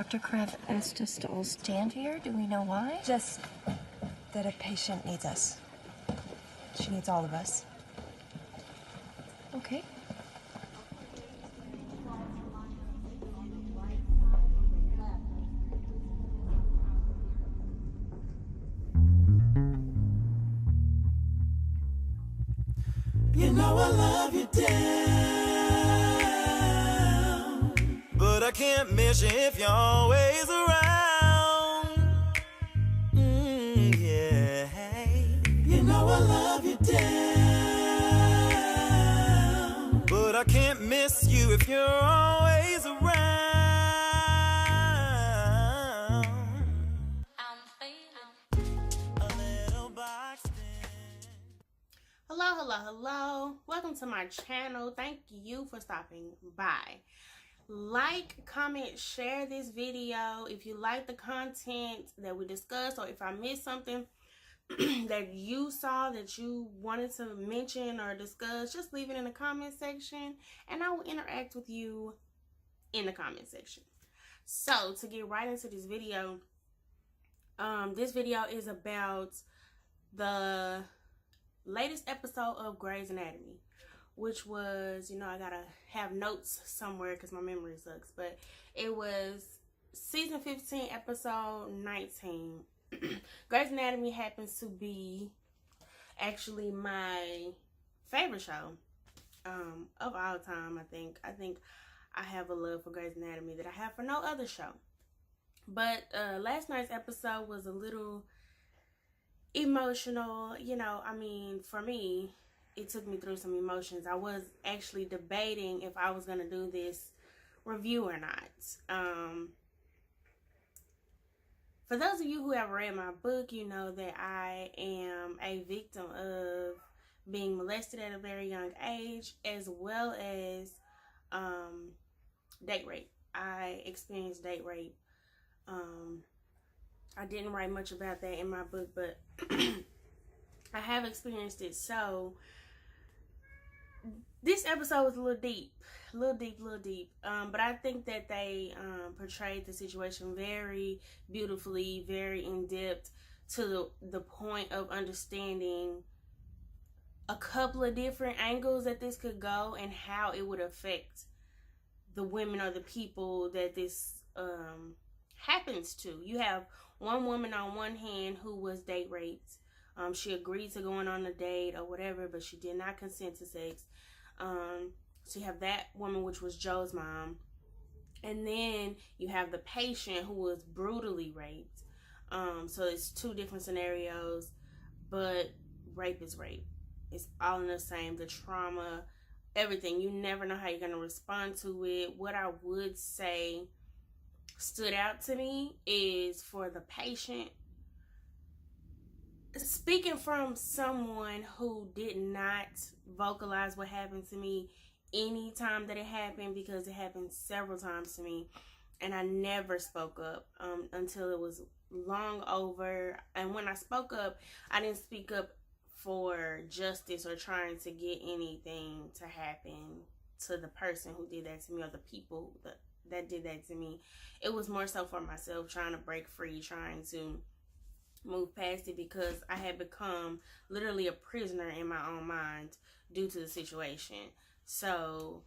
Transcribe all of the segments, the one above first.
Dr. Krev asked us to all stand here. Do we know why? Just that a patient needs us. She needs all of us. Okay. You know I love you down, but I can't miss you if you're always around. Yeah. You know I love you down, but I can't miss you if you're always around. I'm feeling a little boxed in. Hello. Welcome to my channel. Thank you for stopping by. Like, comment, share this video if you like the content that we discussed, or if I missed something that you saw that you wanted to mention or discuss. Just leave it in the comment section and I will interact with you in the comment section. So to get right into this video is about the latest episode of Grey's Anatomy, which was, I gotta have notes somewhere because my memory sucks, but it was season 15 episode 19. Grey's Anatomy happens to be actually my favorite show of all time. I think I have a love for Grey's Anatomy that I have for no other show. But last night's episode was a little emotional. For me, it took me through some emotions. I was actually debating if I was gonna do this review or not. For those of you who have read my book, you know that I am a victim of being molested at a very young age, as well as date rape. I experienced date rape. I didn't write much about that in my book, but I have experienced it. So this episode was a little deep. But I think that they portrayed the situation very beautifully, very in-depth, to the point of understanding a couple of different angles that this could go and how it would affect the women or the people that this happens to. You have one woman on one hand who was date raped. She agreed to going on a date or whatever, but she did not consent to sex. So you have that woman, which was Joe's mom. And then you have the patient who was brutally raped. So it's two different scenarios, but rape is rape. It's all in the same, the trauma, everything. You never know how you're going to respond to it. What I would say stood out to me is for the patient, speaking from someone who did not vocalize what happened to me any time that it happened, because it happened several times to me and I never spoke up until it was long over. And when I spoke up, I didn't speak up for justice or trying to get anything to happen to the person who did that to me or the people that did that to me. It was more so for myself, trying to break free, trying to move past it, because I had become literally a prisoner in my own mind due to the situation. So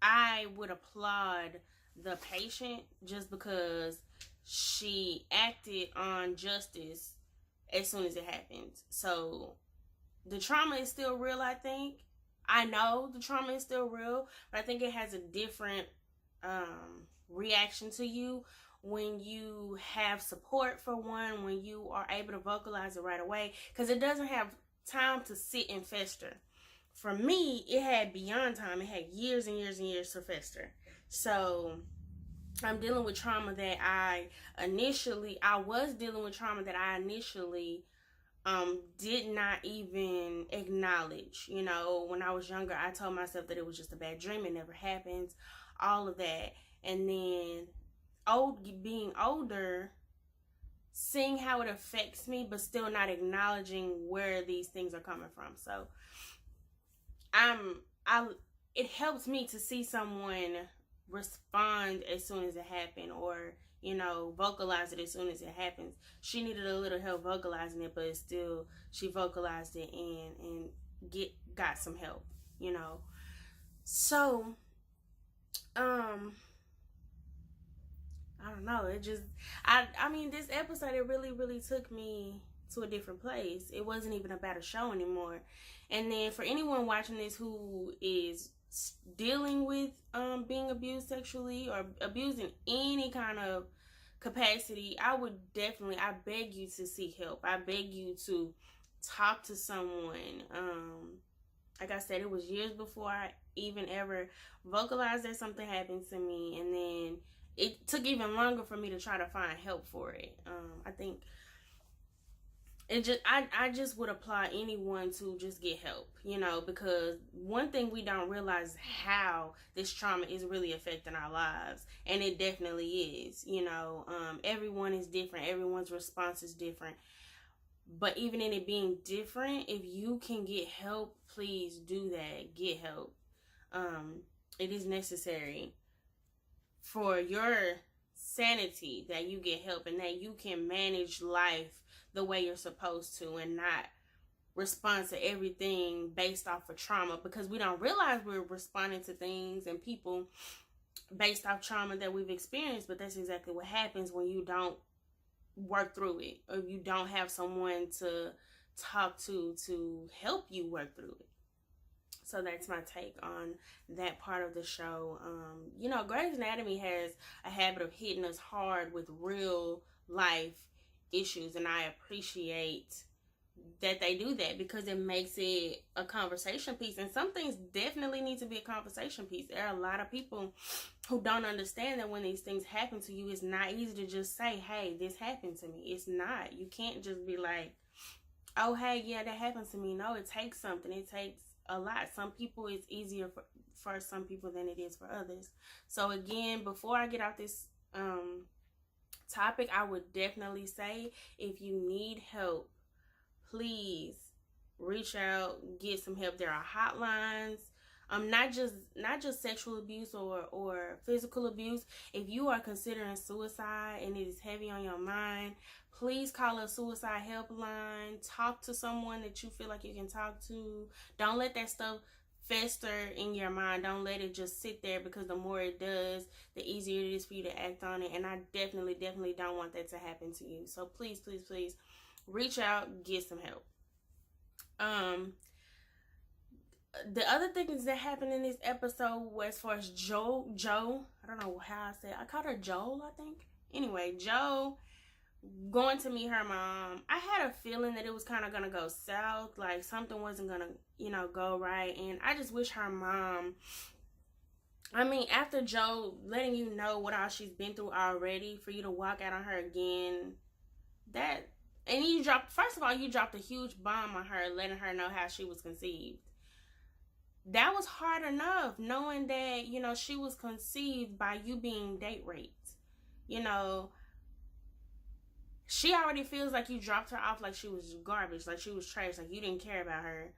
I would applaud the patient just because she acted on justice as soon as it happened. So the trauma is still real, I think. I know the trauma is still real, but I think it has a different reaction to you when you have support for one, when you are able to vocalize it right away, because it doesn't have time to sit and fester. For me, it had beyond time. It had years and years and years to fester. So I'm dealing with trauma that I was dealing with trauma that I initially did not even acknowledge. When I was younger, I told myself that it was just a bad dream, it never happens, all of that. And then being older, seeing how it affects me, but still not acknowledging where these things are coming from. So it helps me to see someone respond as soon as it happened, or vocalize it as soon as it happens. She needed a little help vocalizing it, but still she vocalized it and got some help. So I don't know. It just, I mean, this episode, it really, really took me to a different place. It wasn't even about a show anymore. And then for anyone watching this who is dealing with being abused sexually or abused in any kind of capacity, I beg you to seek help. I beg you to talk to someone. Like I said, it was years before I even ever vocalized that something happened to me, and then it took even longer for me to try to find help for it. I think I just would apply anyone to just get help, because one thing we don't realize is how this trauma is really affecting our lives, and it definitely is. Everyone is different, everyone's response is different. But even in it being different, if you can get help, please do that. Get help. It is necessary for your sanity that you get help, and that you can manage life the way you're supposed to, and not respond to everything based off of trauma, because we don't realize we're responding to things and people based off trauma that we've experienced. But that's exactly what happens when you don't work through it, or you don't have someone to talk to help you work through it. So that's my take on that part of the show. Grey's Anatomy has a habit of hitting us hard with real life issues, and I appreciate that they do that, because it makes it a conversation piece. And some things definitely need to be a conversation piece. There are a lot of people who don't understand that when these things happen to you, it's not easy to just say, hey, this happened to me. It's not. You can't just be like, oh, hey, yeah, that happened to me. No, it takes something. It takes a lot. Some people, it's easier for some people than it is for others. So again, before I get out this topic, I would definitely say, if you need help, please reach out, get some help. There are hotlines, not just sexual abuse or physical abuse. If you are considering suicide and it is heavy on your mind, please call a suicide helpline. Talk to someone that you feel like you can talk to. Don't let that stuff fester in your mind. Don't let it just sit there, because the more it does, the easier it is for you to act on it. And I definitely don't want that to happen to you. So please, please, please reach out, get some help. The other things that happened in this episode was, as far as Joe, I don't know how I said, I called her Joel, I think. Anyway, Joe going to meet her mom. I had a feeling that it was kind of going to go south, like something wasn't going to, go right. And I just wish her mom, after Joe letting you know what all she's been through already, for you to walk out on her again, and you dropped a huge bomb on her, letting her know how she was conceived. That was hard enough, knowing that, she was conceived by you being date raped. She already feels like you dropped her off like she was garbage, like she was trash, like you didn't care about her.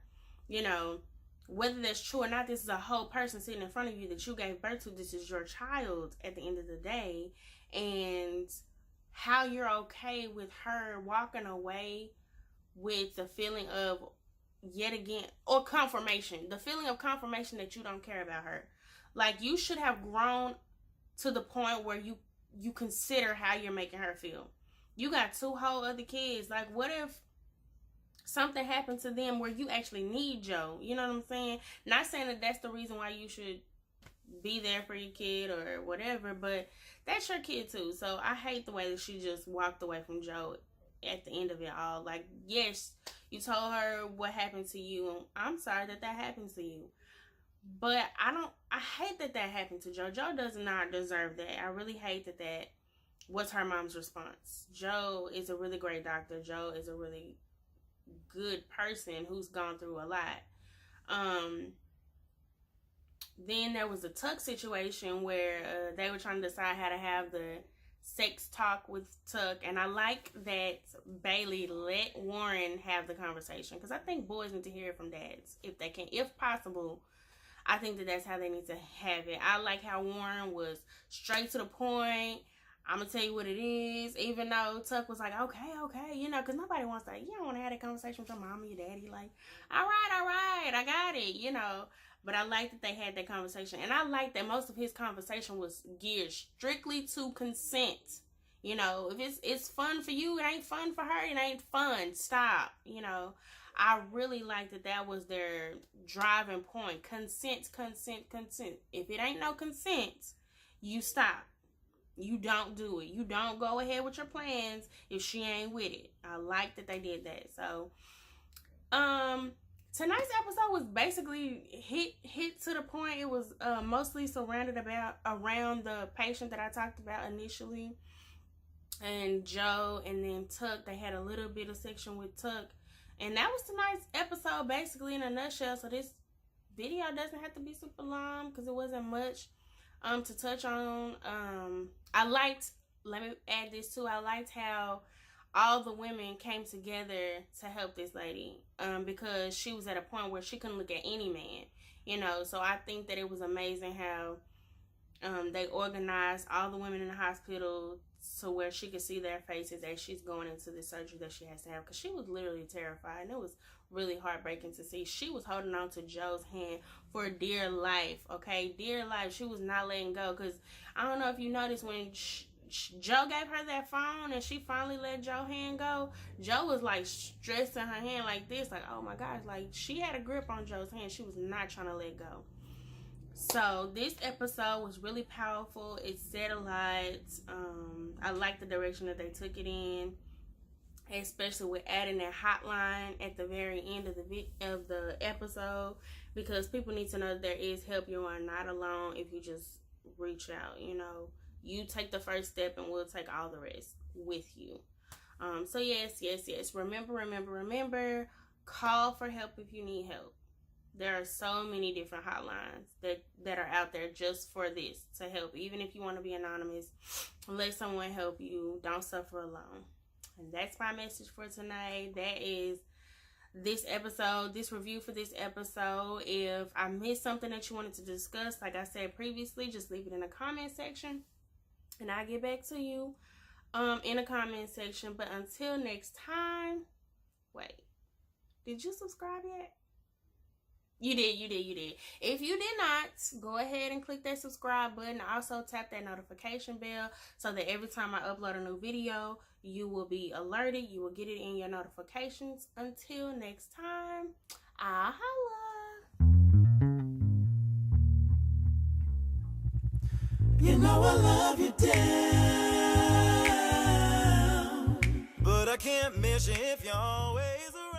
Whether that's true or not, this is a whole person sitting in front of you that you gave birth to. This is your child at the end of the day. And how you're okay with her walking away with the feeling of, yet again, or confirmation, the feeling of confirmation that you don't care about her. Like, you should have grown to the point where you consider how you're making her feel. You got 2 whole other kids. Like, what if something happened to them where you actually need Joe? You know what I'm saying? Not saying that that's the reason why you should be there for your kid or whatever, but that's your kid too. So I hate the way that she just walked away from Joe at the end of it all. Like, yes, you told her what happened to you, and I'm sorry that happened to you, but I hate that happened to Joe. Joe does not deserve that. I really hate that was her mom's response. Joe is a really great doctor. Joe is a really good person who's gone through a lot. Then there was a Tuck situation where they were trying to decide how to have the sex talk with Tuck, and I like that Bailey let Warren have the conversation, because I think boys need to hear it from dads if they can, if possible. I think that that's how they need to have it. I like how Warren was straight to the point. I'm going to tell you what it is. Even though Tuck was like, okay, you know, because nobody wants to, you don't want to have that conversation with your mom or your daddy. Like, all right, I got it, you know. But I like that they had that conversation. And I like that most of his conversation was geared strictly to consent. You know, if it's fun for you, it ain't fun for her, it ain't fun. Stop, you know. I really like that was their driving point. Consent. If it ain't no consent, you stop. You don't do it. You don't go ahead with your plans if she ain't with it. I like that they did that. So, tonight's episode was basically hit to the point. It was mostly surrounded around the patient that I talked about initially, and Joe, and then Tuck. They had a little bit of section with Tuck, and that was tonight's episode basically in a nutshell. So this video doesn't have to be super long because it wasn't much to touch on. Let me add this too, I liked how all the women came together to help this lady, because she was at a point where she couldn't look at any man, you know. So I think that it was amazing how they organized all the women in the hospital to where she could see their faces as she's going into the surgery that she has to have, because she was literally terrified, and it was really heartbreaking to see. She was holding on to Joe's hand for dear life, okay? Dear life. She was not letting go, because I don't know if you noticed when Joe gave her that phone and she finally let Joe's hand go, Joe was like stressing her hand like this, like, oh my gosh, like she had a grip on Joe's hand. She was not trying to let go. So this episode was really powerful. It said a lot. I like the direction that they took it in, especially with adding that hotline at the very end of the episode, because people need to know that there is help. You are not alone if you just reach out. You know, you take the first step and we'll take all the rest with you. So yes. Remember, call for help if you need help. There are so many different hotlines that are out there just for this, to help. Even if you want to be anonymous, let someone help you. Don't suffer alone. And that's my message for tonight. That is this episode, this review for this episode. If I missed something that you wanted to discuss, like I said previously, just leave it in the comment section and I'll get back to you in the comment section. But until next time, wait, did you subscribe yet? You did. If you did not, go ahead and click that subscribe button. Also tap that notification bell so that every time I upload a new video, you will be alerted. You will get it in your notifications. Until next time, I'll holla. You know I love you down, but I can't miss you if you're always around.